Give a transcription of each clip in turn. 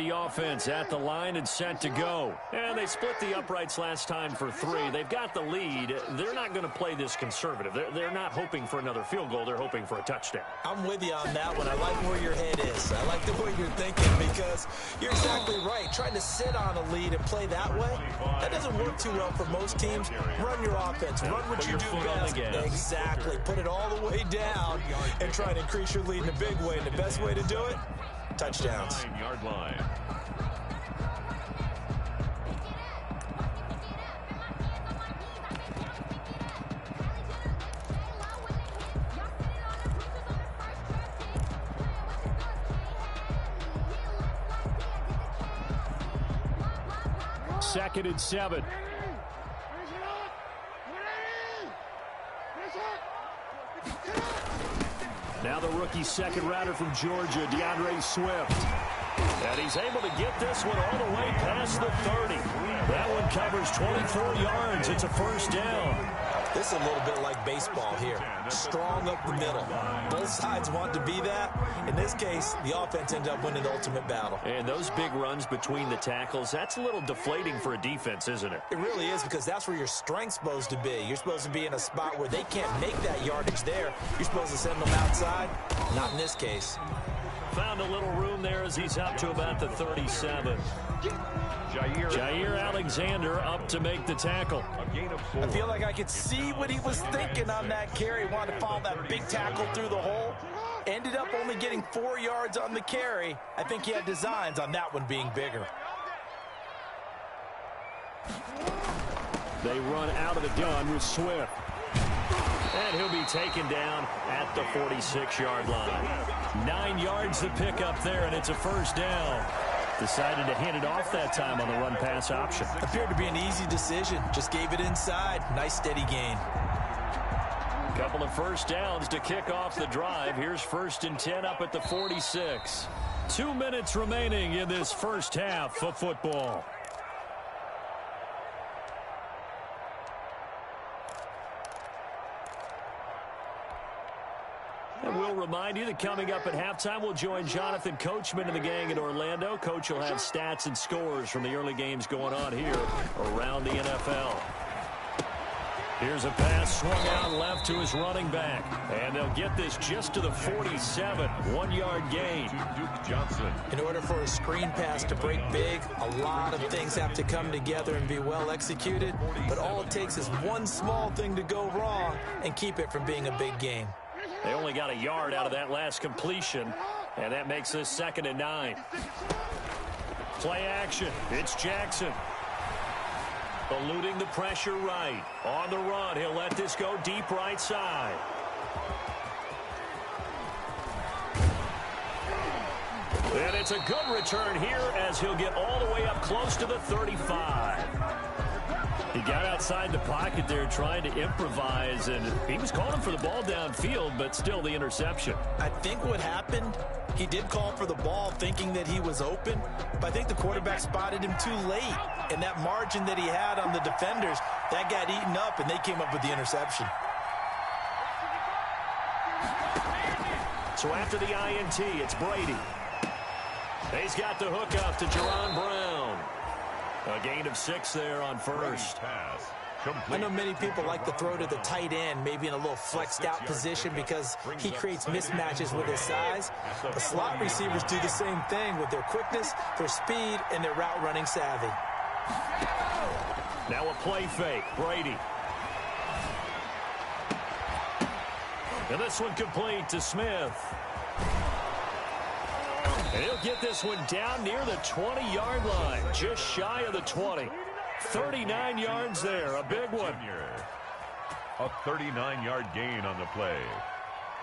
the offense at the line and set to go. And they split the uprights last time for 3. They've got the lead. They're not going to play this conservative. They're not hoping for another field goal. They're hoping for a touchdown. I'm with you on that one. I like where your head is. I like the way you're thinking because you're exactly right. Trying to sit on a lead and play that way, that doesn't work too well for most teams. Run your offense. Run what you do best. Exactly. Put it all the way down and try to increase your lead in a big way. And the best way to do it, touchdowns. 9-yard line. Second and 7. Now the rookie second rounder from Georgia, DeAndre Swift. And he's able to get this one all the way past the 30. That one covers 24 yards. It's a first down. This is a little bit like baseball here. Strong up the middle. Both sides want to be that. In this case, the offense ended up winning the ultimate battle. And those big runs between the tackles, that's a little deflating for a defense, isn't it? It really is because that's where your strength's supposed to be. You're supposed to be in a spot where they can't make that yardage there. You're supposed to send them outside. Not in this case. Found a little room there as he's up to about the 37. Jair Alexander up to make the tackle. I feel like I could see what he was thinking on that carry. Wanted to follow that big tackle through the hole. Ended up only getting 4 yards on the carry. I think he had designs on that one being bigger. They run out of the gun with Swift. And he'll be taken down at the 46-yard line. 9 yards to pick up there, and it's a first down. Decided to hand it off that time on the run-pass option. Appeared to be an easy decision. Just gave it inside. Nice steady gain. Couple of first downs to kick off the drive. Here's 1st and 10 up at the 46. 2 minutes remaining in this first half of football. And we'll remind you that coming up at halftime, we'll join Jonathan Coachman and the gang in Orlando. Coach will have stats and scores from the early games going on here around the NFL. Here's a pass swung out left to his running back. And they'll get this just to the 47. 1-yard gain. In order for a screen pass to break big, a lot of things have to come together and be well executed. But all it takes is one small thing to go wrong and keep it from being a big gain. They only got a yard out of that last completion, and that makes this 2nd and 9. Play action. It's Jackson. Eluding the pressure right. On the run, he'll let this go deep right side. And it's a good return here as he'll get all the way up close to the 35. He got outside the pocket there trying to improvise, and he was calling for the ball downfield, but still the interception. I think what happened, he did call for the ball thinking that he was open, but I think the quarterback spotted him too late. And that margin that he had on the defenders, that got eaten up, and they came up with the interception. So after the INT, it's Brady. He's got the hook up to Jerron Brown. A gain of 6 there on first. I know many people like to throw to the tight end, maybe in a little flexed out position because he creates mismatches with his size. The slot receivers do the same thing with their quickness, their speed, and their route running savvy. Now a play fake. Brady. And this one complete to Smith. And he'll get this one down near the 20-yard line, just shy of the 20. 39 yards there, a big one. A 39-yard gain on the play.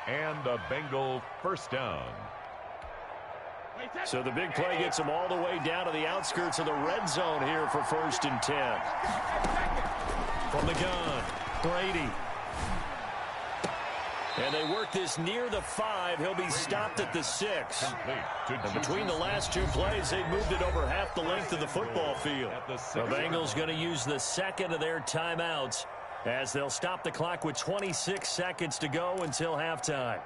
And a Bengal first down. So the big play gets them all the way down to the outskirts of the red zone here for 1st and 10. From the gun, Brady. And they work this near the 5. He'll be stopped at the 6. And between the last 2 plays, they've moved it over half the length of the football field. The Bengals going to use the second of their timeouts as they'll stop the clock with 26 seconds to go until halftime.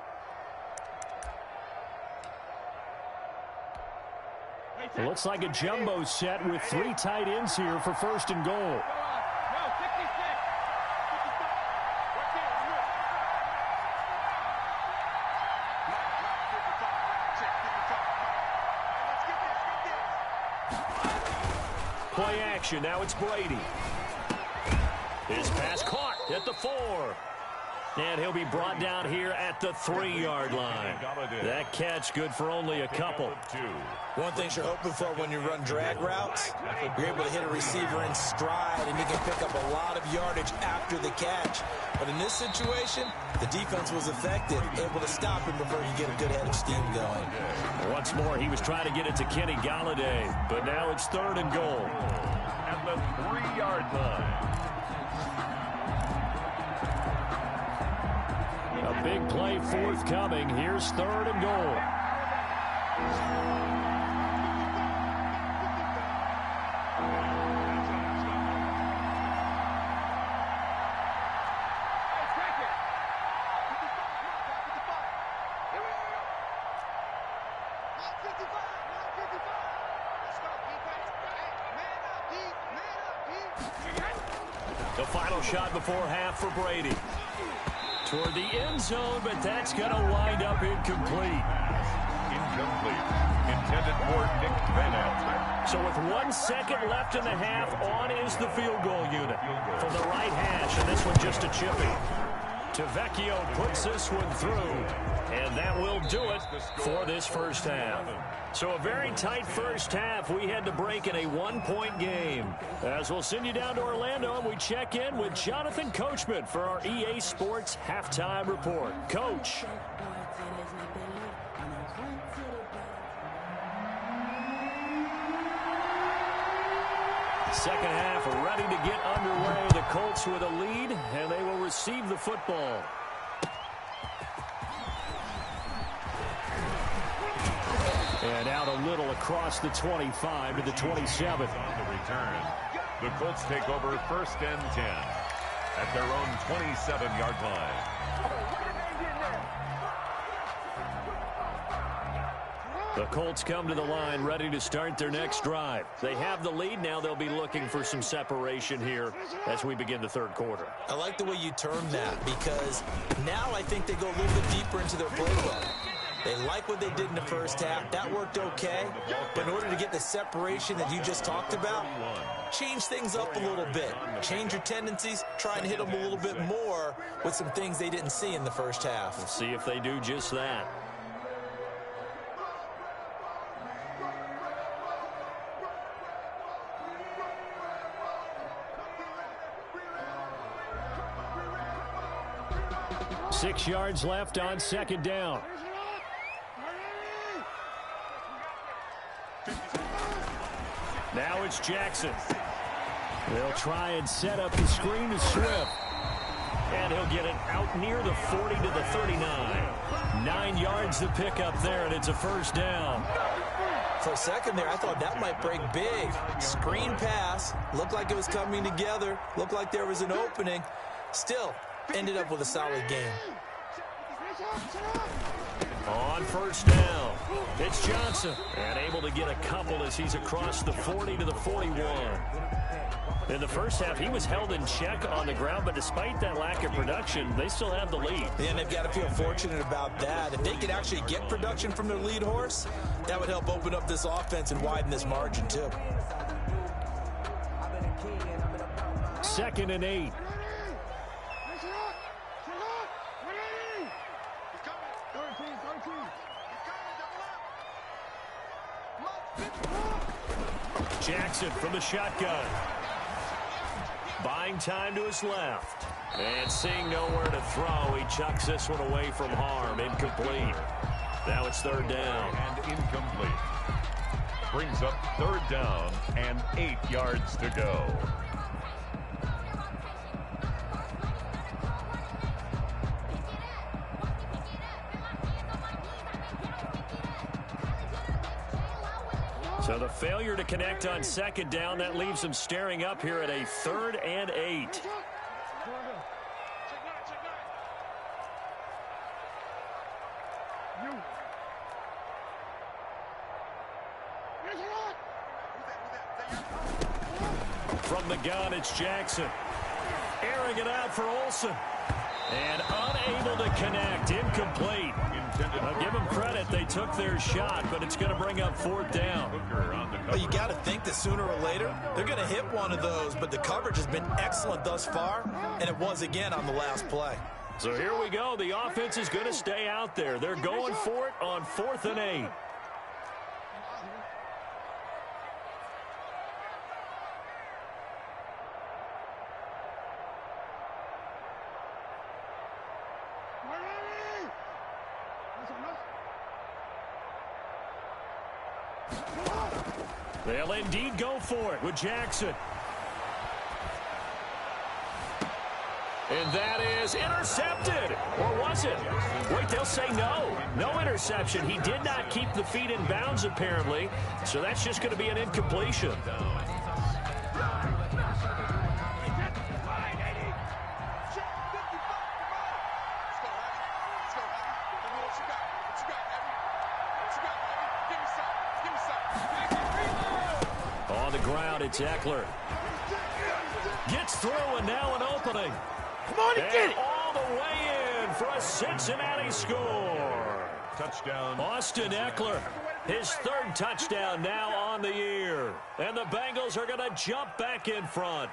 It looks like a jumbo set with 3 tight ends here for 1st and goal. Play action. Now it's Brady. His pass caught at the 4. And he'll be brought down here at the 3-yard line. That catch good for only a couple. One thing you're hoping for when you run drag routes, you're able to hit a receiver in stride, and you can pick up a lot of yardage after the catch. But in this situation, the defense was effective, able to stop him before he get a good head of steam going. Once more, he was trying to get it to Kenny Galladay, but now it's 3rd and goal. At the 3-yard line. A big play forthcoming. Here's 3rd and goal. The final shot before half for Brady. Toward the end zone, but that's going to wind up incomplete. Incomplete. Intended for Nick Van Allen. So with 1 second left in the half, on is the field goal unit from the right hash, and this one just a chippy. Tavecchio puts this one through, and that will do it for this first half. So a very tight first half. We had to break in a 1-point game. As we'll send you down to Orlando, and we check in with Jonathan Coachman for our EA Sports Halftime Report. Coach. Second half ready to get underway. The Colts with a lead, and they will receive the football. And out a little across the 25 to the 27. On the return, the Colts take over 1st and 10 at their own 27-yard line. The Colts come to the line ready to start their next drive. They have the lead. Now they'll be looking for some separation here as we begin the 3rd quarter. I like the way you term that, because now I think they go a little bit deeper into their playbook. They like what they did in the first half. That worked okay. But in order to get the separation that you just talked about, change things up a little bit. Change your tendencies. Try and hit them a little bit more with some things they didn't see in the first half. We'll see if they do just that. Six yards left on 2nd down. Now it's Jackson. They'll try and set up the screen to Swift. And he'll get it out near the 40 to the 39. 9 yards to pick up there, and it's a 1st down. For a second there, I thought that might break big. Screen pass. Looked like it was coming together. Looked like there was an opening. Still, ended up with a solid game. On 1st down, it's Johnson. And able to get a couple as he's across the 40 to the 41. In the first half, he was held in check on the ground, but despite that lack of production, they still have the lead. And they've got to feel fortunate about that. If they could actually get production from their lead horse, that would help open up this offense and widen this margin, too. 2nd and 8. Jackson from the shotgun. Buying time to his left. And seeing nowhere to throw, he chucks this one away from harm. Incomplete. Now it's 3rd down. And incomplete. Brings up 3rd down and 8 yards to go. So the failure to connect on 2nd down, that leaves them staring up here at a 3rd and 8. From the gun, it's Jackson. Airing it out for Olsen. And unable to connect. Incomplete. Now, give them credit. They took their shot, but it's going to bring up fourth down. Well, you got to think that sooner or later, they're going to hit one of those, but the coverage has been excellent thus far, and it was again on the last play. So here we go. The offense is going to stay out there. They're going for it on 4th and 8. They'll indeed go for it with Jackson. And that is intercepted. Or was it? Wait, they'll say no. No interception. He did not keep the feet in bounds, apparently. So that's just going to be an incompletion. On the ground, it's Eckler. Gets through, and now an opening. Come on and get it. All the way in for a Cincinnati score. Touchdown. Austin Eckler, his 3rd touchdown now on the year. And the Bengals are going to jump back in front.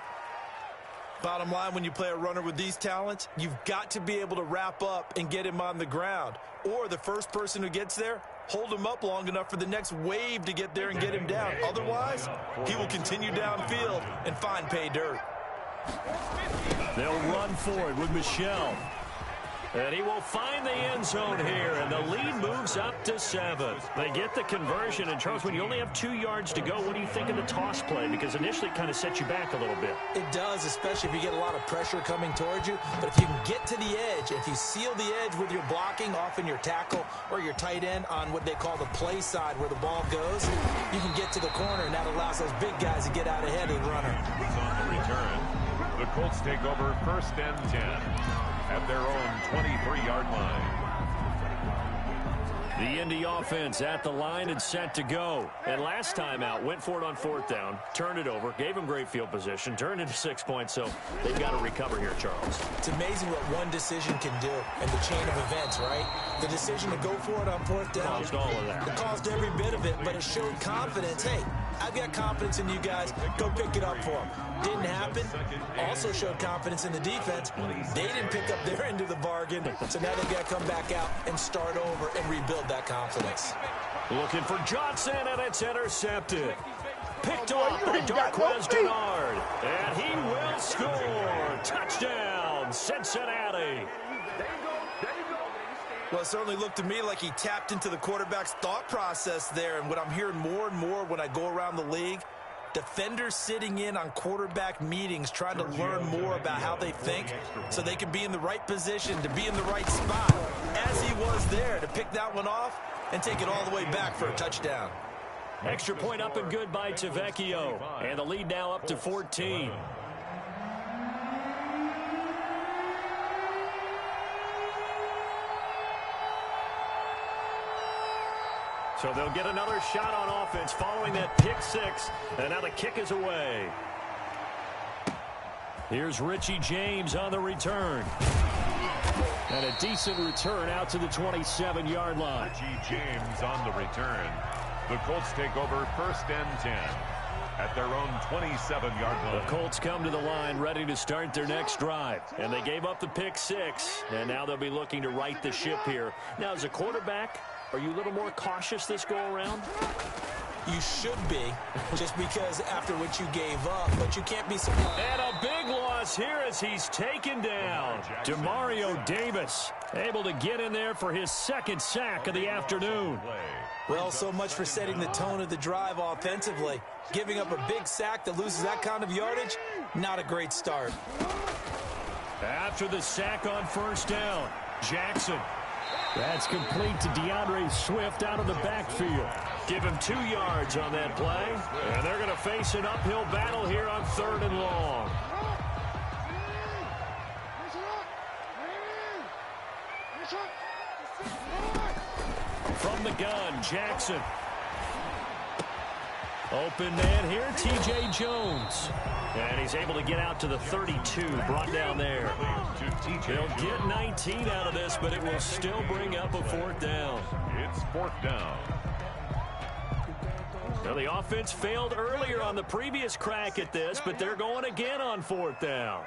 Bottom line, when you play a runner with these talents, you've got to be able to wrap up and get him on the ground. Or the first person who gets there, hold him up long enough for the next wave to get there and get him down. Otherwise, he will continue downfield and find pay dirt. They'll run for it with Michel. And he will find the end zone here, and the lead moves up to 7. They get the conversion, and Charles, when you only have 2 yards to go, what do you think of the toss play? Because initially it kind of sets you back a little bit. It does, especially if you get a lot of pressure coming towards you. But if you can get to the edge, if you seal the edge with your blocking, often your tackle or your tight end on what they call the play side where the ball goes, you can get to the corner, and that allows those big guys to get out ahead of the runner. On the return, the Colts take over 1st and 10. At their own 23-yard line. The Indy offense at the line and set to go. And last time out, went for it on 4th down, turned it over, gave them great field position, turned into 6 points, so they've got to recover here, Charles. It's amazing what one decision can do in the chain of events, right? The decision to go for it on 4th down. Caused all of that. It caused every bit of it, but it showed confidence. Hey, I've got confidence in you guys. Go pick it up for them. Didn't happen. Also showed confidence in the defense. They didn't pick up their end of the bargain, so now they've got to come back out and start over and rebuild that confidence. Looking for Johnson, and it's intercepted. Picked off by Darquez Denard. And he will score. Touchdown, Cincinnati. Well, it certainly looked to me like he tapped into the quarterback's thought process there. And what I'm hearing more and more when I go around the league, defenders sitting in on quarterback meetings trying to learn more about how they think so they can be in the right position to be in the right spot, as he was there to pick that one off and take it all the way back for a touchdown. Extra point up and good by Tavecchio. And the lead now up to 14. So they'll get another shot on offense following that pick 6. And now the kick is away. Here's Richie James on the return. And a decent return out to the 27-yard line. Richie James on the return. The Colts take over 1st and 10 at their own 27-yard line. The Colts come to the line ready to start their next drive. And they gave up the pick 6. And now they'll be looking to right the ship here. Now, as a quarterback, are you a little more cautious this go-around? You should be, just because after what you gave up, but you can't be surprised. And a big loss here as he's taken down. Demario Davis able to get in there for his 2nd sack of the afternoon. Well, so much for setting the tone of the drive offensively. Giving up a big sack that loses that kind of yardage, not a great start. After the sack on 1st down, Jackson. That's complete to DeAndre Swift out of the backfield. Give him 2 yards on that play. And they're going to face an uphill battle here on 3rd and long. From the gun, Jackson. Open man here, T.J. Jones. And he's able to get out to the 32, brought down there. They'll get 19 out of this, but it will still bring up a 4th down. It's 4th down. Now, the offense failed earlier on the previous crack at this, but they're going again on 4th down.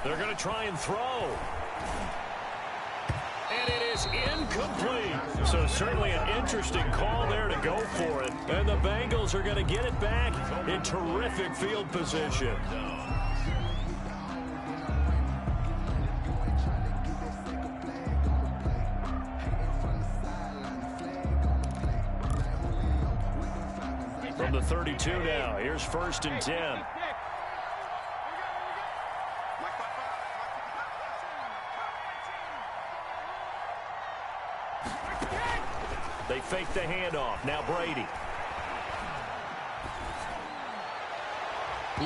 They're going to try and throw. And it is incomplete. So certainly an interesting call there to go for it. And the Bengals are going to get it back in terrific field position. From the 32 now, here's 1st and 10. They fake the handoff. Now Brady.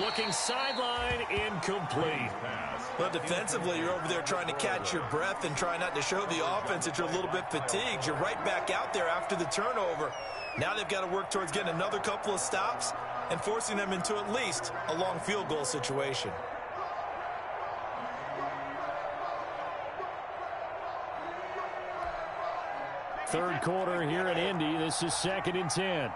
Looking sideline, incomplete. Well, defensively, you're over there trying to catch your breath and try not to show the offense that you're a little bit fatigued. You're right back out there after the turnover. Now they've got to work towards getting another couple of stops and forcing them into at least a long field goal situation. Third quarter here in Indy. This is 2nd and 10.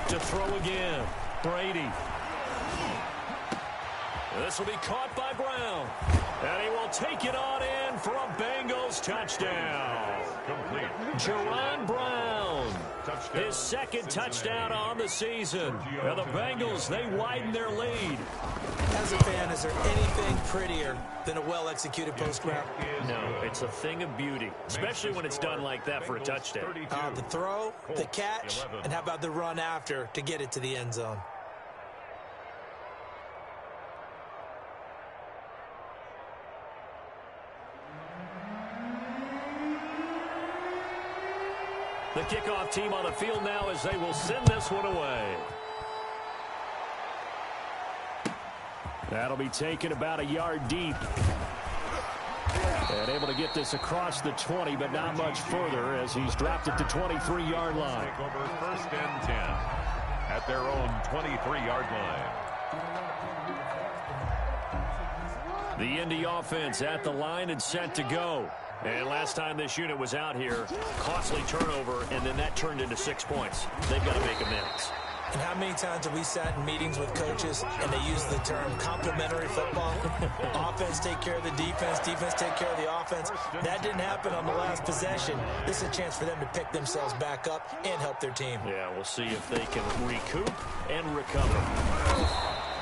To throw again. Brady. This will be caught by Brown. And he will take it on in for a Bengals touchdown. Complete. Jerron Brown. His 2nd touchdown on the season. Now the Bengals, they widen their lead. As a fan, is there anything prettier than a well-executed post route? No, it's a thing of beauty, especially when it's done like that for a touchdown. The throw, the catch, and how about the run after to get it to the end zone? The kickoff team on the field now as they will send this one away. That'll be taken about a yard deep. And able to get this across the 20, but not much further as he's dropped it to 23-yard line. Take over 1st and 10 at their own 23-yard line. The Indy offense at the line and set to go. And last time this unit was out here, costly turnover, and then that turned into 6 points. They've got to make amends. And how many times have we sat in meetings with coaches and they use the term complementary football? Offense take care of the defense, defense take care of the offense. That didn't happen on the last possession. This is a chance for them to pick themselves back up and help their team. Yeah, we'll see if they can recoup and recover.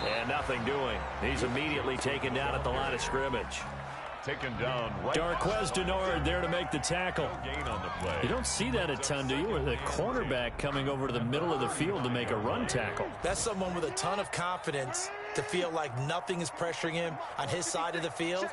And nothing doing. He's immediately taken down at the line of scrimmage. Taken down right. Darquez Denard there to make the tackle. Gain on the play. You don't see that a ton, do you? With a cornerback coming over to the middle of the field to make a run tackle. That's someone with a ton of confidence to feel like nothing is pressuring him on his side of the field.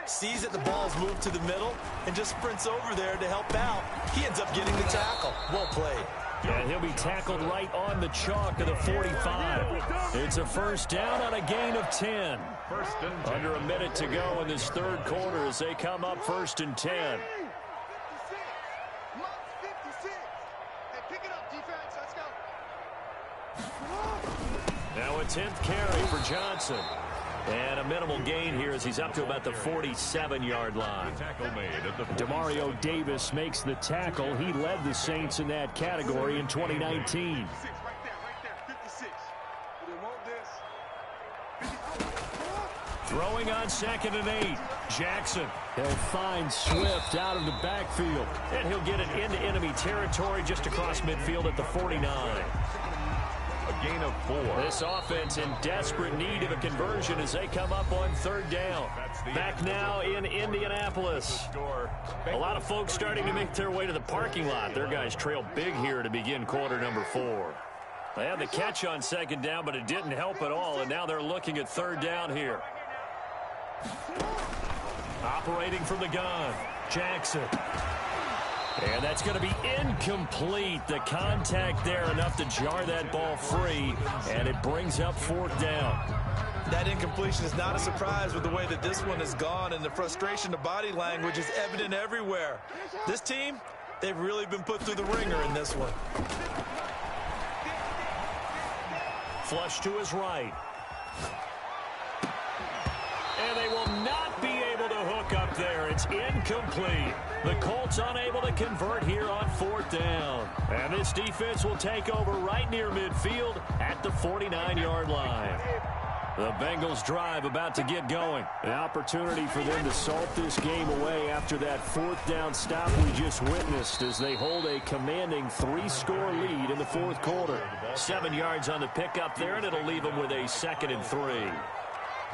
Sees that the ball's moved to the middle and just sprints over there to help out. He ends up getting the tackle. Well played. And he'll be tackled right on the chalk of the 45. It's a 1st down on a gain of 10. 1st and 10. Under a minute to go in this third quarter as they come up 1st and 10. Now a 10th carry for Johnson. And a minimal gain here as he's up to about the 47-yard line. Tackle made at the Demario Davis makes the tackle. He led the Saints in that category in 2019. Throwing on 2nd and 8. Jackson. He'll find Swift out of the backfield. And he'll get it into enemy territory just across midfield at the 49. A gain of 4. This offense in desperate need of a conversion as they come up on 3rd down. Back now in Indianapolis. A lot of folks starting to make their way to the parking lot. Their guys trail big here to begin quarter number 4. They had the catch on 2nd down, but it didn't help at all, and now they're looking at 3rd down here. Operating from the gun, Jackson. And that's going to be incomplete. The contact there enough to jar that ball free, and it brings up 4th down. That incompletion is not a surprise with the way that this one has gone, and the frustration, the body language is evident everywhere. This team, they've really been put through the ringer in this one. Flush to his right. And they will not be able to hook up there. It's incomplete. The Colts unable to convert here on 4th down. And this defense will take over right near midfield at the 49-yard line. The Bengals drive about to get going. An opportunity for them to salt this game away after that 4th down stop we just witnessed as they hold a commanding 3-score lead in the 4th quarter. 7 yards on the pickup there, and it'll leave them with a 2nd and 3.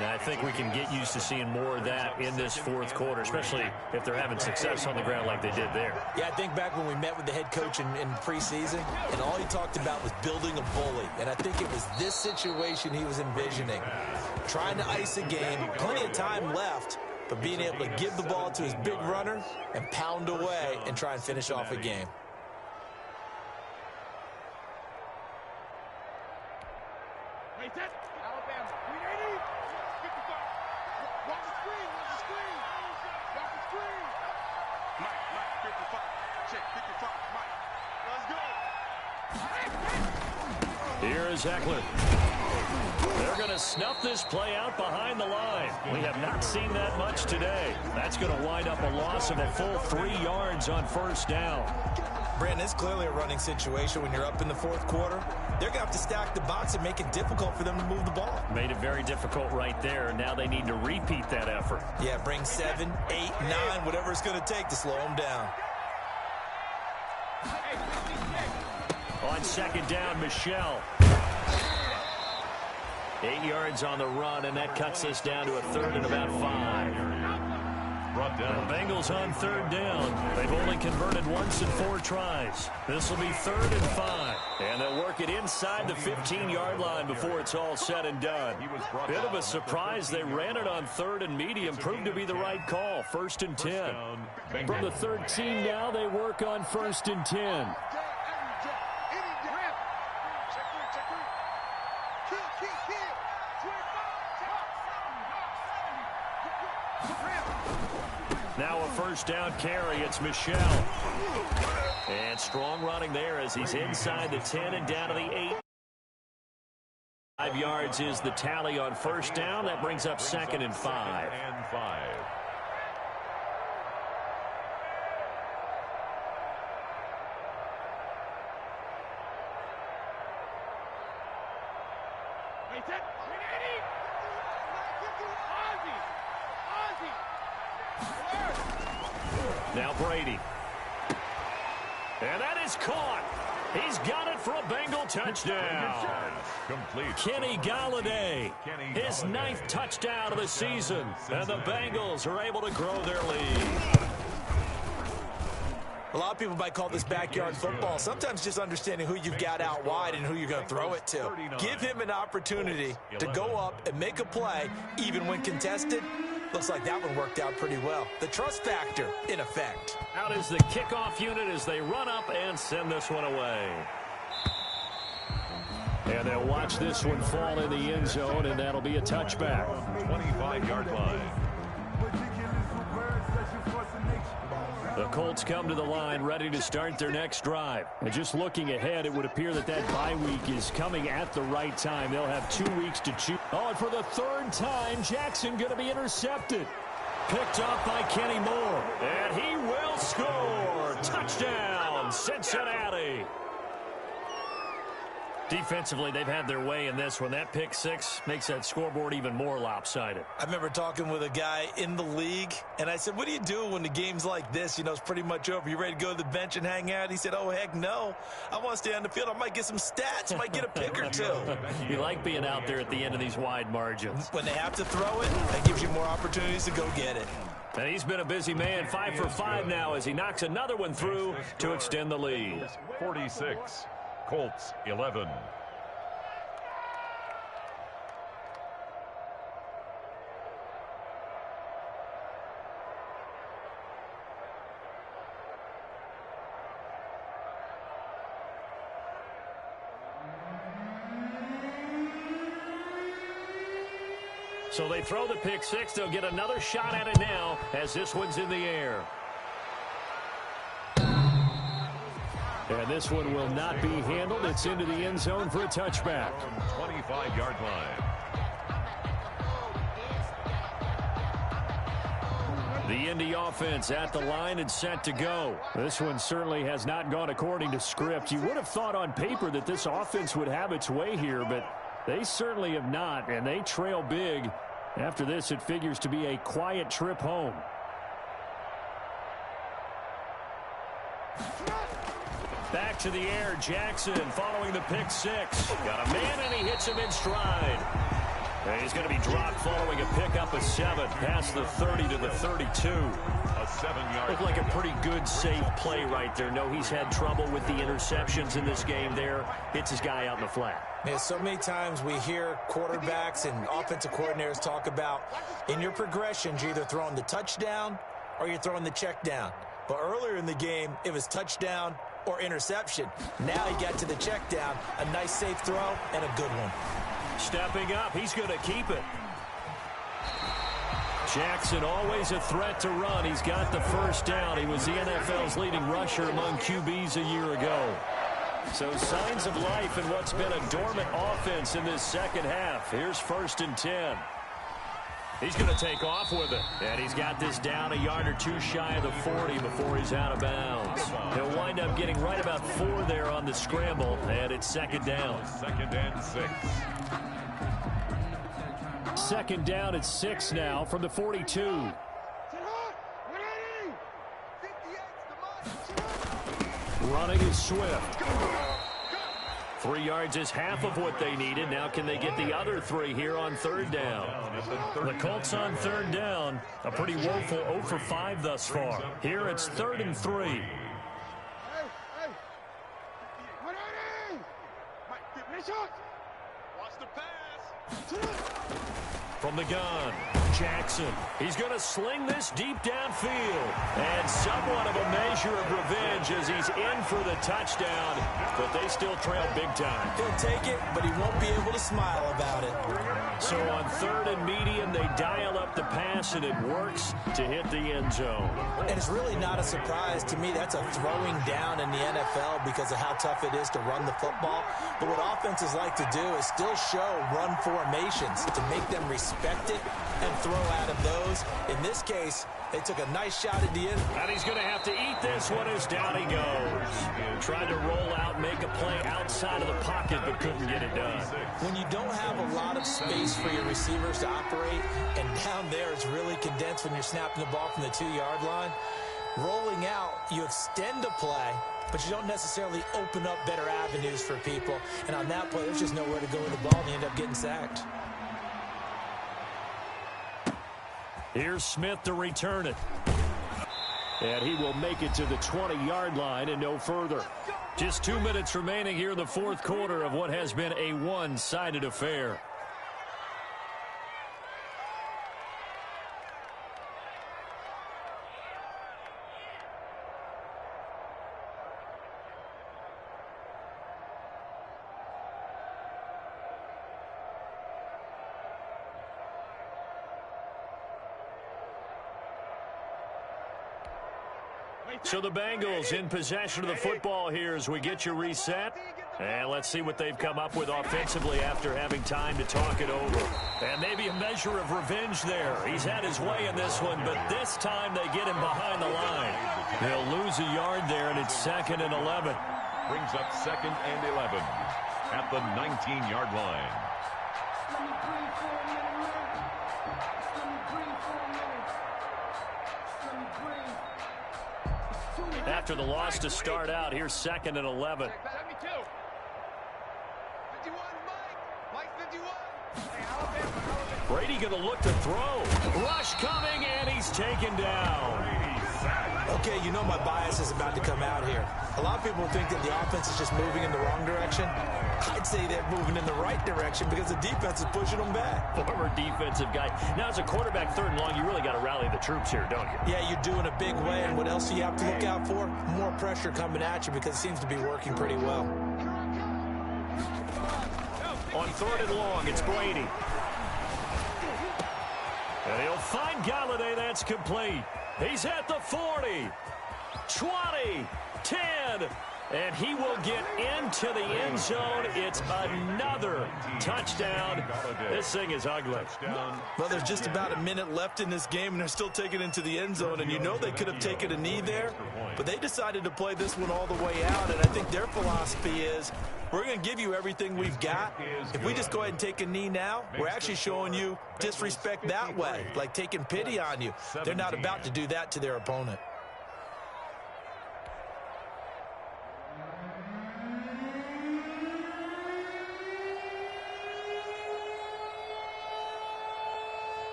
Now, I think we can get used to seeing more of that in this 4th quarter, especially if they're having success on the ground like they did there. Yeah, I think back when we met with the head coach in preseason, and all he talked about was building a bully. And I think it was this situation he was envisioning. Trying to ice a game, plenty of time left, but being able to give the ball to his big runner and pound away and try and finish off a game. Here is Eckler. They're going to snuff this play out behind the line. We have not seen that much today. That's going to wind up a loss of a full 3 yards on 1st down. Brandon, it's clearly a running situation when you're up in the 4th quarter. They're going to have to stack the box and make it difficult for them to move the ball. Made it very difficult right there. Now they need to repeat that effort. Yeah, bring 7, 8, 9, whatever it's going to take to slow them down. On 2nd down, Michelle. 8 yards on the run, and that cuts us down to a 3rd and about 5. Brought down. The Bengals on 3rd down. They've only converted once in 4 tries. This will be 3rd and 5. And they'll work it inside the 15-yard line before it's all said and done. Bit of a surprise. They ran it on 3rd and medium. Proved to be the right call. 1st and 10. From the 13 now, they work on 1st and 10. Now a 1st down carry. It's Michelle. And strong running there as he's inside the 10 and down to the 8. 5 yards is the tally on 1st down. That brings up 2nd and 5. Now Brady. And that is caught. He's got it for a Bengal touchdown. Complete. Kenny Galladay, his 9th touchdown of the season. And the Bengals are able to grow their lead. A lot of people might call this backyard football. Sometimes just understanding who you've got out wide and who you're going to throw it to. Give him an opportunity to go up and make a play, even when contested. Looks like that one worked out pretty well. The trust factor in effect. Out is the kickoff unit as they run up and send this one away. And they'll watch this one fall in the end zone, and that'll be a touchback. 25-yard line. The Colts come to the line ready to start their next drive. And just looking ahead, it would appear that that bye week is coming at the right time. They'll have 2 weeks to choose. Oh, and for the 3rd time, Jackson going to be intercepted. Picked up by Kenny Moore. And he will score. Touchdown, Cincinnati. Defensively, they've had their way in this one. That pick 6 makes that scoreboard even more lopsided. I remember talking with a guy in the league, and I said, what do you do when the game's like this? You know, it's pretty much over. You ready to go to the bench and hang out? He said, oh, heck no. I want to stay on the field. I might get some stats. Might get a pick or 2. You like being out there at the end of these wide margins. When they have to throw it, that gives you more opportunities to go get it. And he's been a busy man, 5 for 5 now as he knocks another one through to extend the lead. 46. Colts 11. So they throw the pick six. They'll get another shot at it now as this one's in the air. And this one will not be handled. It's into the end zone for a touchback. 25-yard line. The Indy offense at the line and set to go. This one certainly has not gone according to script. You would have thought on paper that this offense would have its way here, but they certainly have not, and they trail big. After this, it figures to be a quiet trip home. Back to the air, Jackson following the pick six. Got a man, and he hits him in stride. And he's going to be dropped following a pickup of 7 past the 30 to the 32. A 7-yard. Looked like a pretty good, safe play right there. No, he's had trouble with the interceptions in this game there. Hits his guy out in the flat. Yeah, so many times we hear quarterbacks and offensive coordinators talk about in your progressions, you're either throwing the touchdown or you're throwing the check down. But earlier in the game, it was touchdown or interception. Now he got to the check down, a nice safe throw and a good one. Stepping up, he's going to keep it. Jackson always a threat to run. He's got the first down. He was the NFL's leading rusher among QBs a year ago. So signs of life in what's been a dormant offense in this second half. Here's 1st and 10. He's going to take off with it. And he's got this down a yard or two shy of the 40 before he's out of bounds. He'll wind up getting right about 4 there on the scramble, and it's 2nd down. 2nd and 6. 2nd down at 6 now from the 42. Running is Swift. 3 yards is half of what they needed. Now can they get the other 3 here on 3rd down? The Colts on 3rd down. A pretty woeful 0 for 5 thus far. Here it's 3rd and 3. From the gun, Jackson. He's going to sling this deep downfield. And somewhat of a measure of revenge as he's in for the touchdown. But they still trail big time. He'll take it, but he won't be able to smile about it. So on 3rd and medium, they dial up the pass, and it works to hit the end zone. And it's really not a surprise. To me, that's a throwing down in the NFL because of how tough it is to run the football. But what offenses like to do is still show run formations to make them respect it and throw out of those. In this case, they took a nice shot at the end. And he's going to have to eat this one as down he goes. Tried to roll out, make a play outside of the pocket, but couldn't get it done. When you don't have a lot of space for your receivers to operate, and down there it's really condensed when you're snapping the ball from the 2-yard line, rolling out, you extend the play, but you don't necessarily open up better avenues for people. And on that play, there's just nowhere to go with the ball, and you end up getting sacked. Here's Smith to return it. And he will make it to the 20-yard line and no further. Just 2 minutes remaining here in the 4th quarter of what has been a one-sided affair. So the Bengals in possession of the football here as we get you reset. And let's see what they've come up with offensively after having time to talk it over. And maybe a measure of revenge there. He's had his way in this one, but this time they get him behind the line. They'll lose a yard there, and it's 2nd and 11. Brings up 2nd and 11 at the 19-yard line. After the loss to start out, here's 2nd and 11. Brady going to look to throw. Rush coming, and he's taken down. Okay, you know my bias is about to come out here. A lot of people think that the offense is just moving in the wrong direction. I'd say they're moving in the right direction because the defense is pushing them back. Former defensive guy. Now, as a quarterback 3rd and long, you really got to rally the troops here, don't you? Yeah, you do in a big way. And what else do you have to look out for? More pressure coming at you because it seems to be working pretty well. On 3rd and long, it's Brady. And he'll find Galladay. That's complete. He's at the 40, 20, 10, and he will get into the end zone. It's another touchdown. This thing is ugly. Well, there's just about a minute left in this game, and they're still taking it into the end zone. And you know they could have taken a knee there, but they decided to play this one all the way out. And I think their philosophy is, we're going to give you everything we've got. If we just go ahead and take a knee now, we're actually showing you disrespect that way, like taking pity on you. They're not about to do that to their opponent.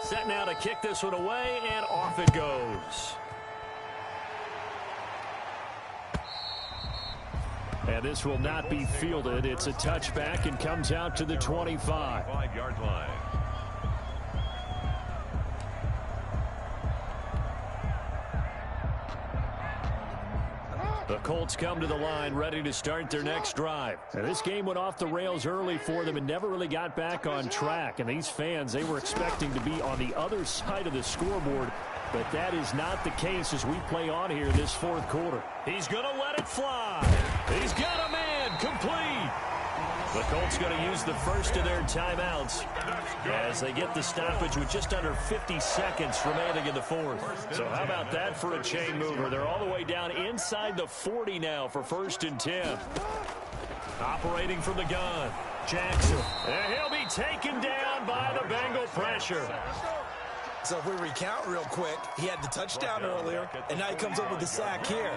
Set now to kick this one away, and off it goes. And this will not be fielded. It's a touchback and comes out to the 25. 5-yard line. The Colts come to the line ready to start their next drive. Now, this game went off the rails early for them and never really got back on track. And these fans, they were expecting to be on the other side of the scoreboard. But that is not the case as we play on here in this fourth quarter. He's going to let it fly. He's got a man complete. The Colts going to use the first of their timeouts as they get the stoppage with just under 50 seconds remaining in the fourth. So how about that for a chain mover? They're all the way down inside the 40 now for 1st and 10. Operating from the gun, Jackson. And he'll be taken down by the Bengal pressure. So if we recount real quick, he had the touchdown earlier, and now he comes up with the sack here.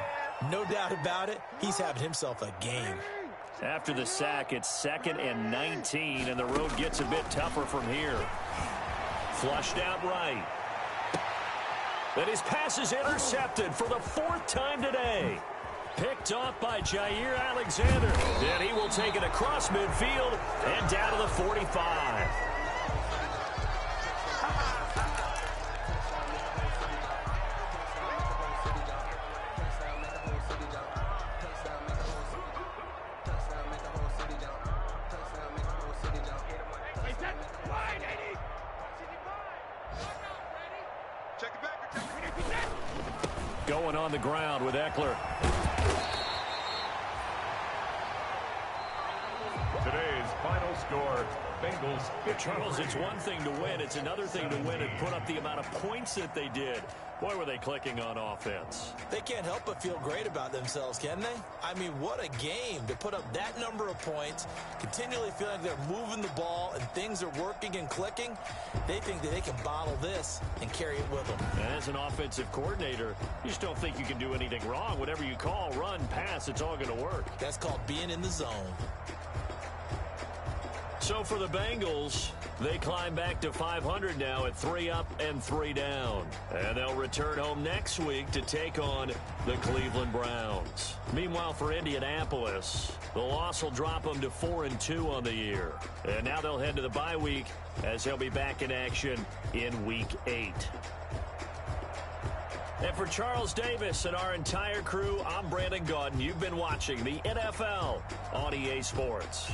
No doubt about it, he's having himself a game. After the sack, it's 2nd and 19, and the road gets a bit tougher from here. Flushed out right. But his pass is intercepted for the 4th time today. Picked off by Jair Alexander. And he will take it across midfield and down to the 45. Going on the ground with Eckler. Today's final score, Bengals 50. Charles, it's one thing to win. It's another thing to win and put up the amount of points that they did. Boy, were they clicking on offense. They can't help but feel great about themselves, can they? I mean, what a game to put up that number of points, continually feeling like they're moving the ball and things are working and clicking. They think that they can bottle this and carry it with them. And as an offensive coordinator, you just don't think you can do anything wrong. Whatever you call, run, pass, it's all going to work. That's called being in the zone. So for the Bengals, they climb back to 500 now at 3 up and 3 down. And they'll return home next week to take on the Cleveland Browns. Meanwhile, for Indianapolis, the loss will drop them to 4-2 on the year. And now they'll head to the bye week as they'll be back in action in Week 8. And for Charles Davis and our entire crew, I'm Brandon Gaudin. You've been watching the NFL on EA Sports.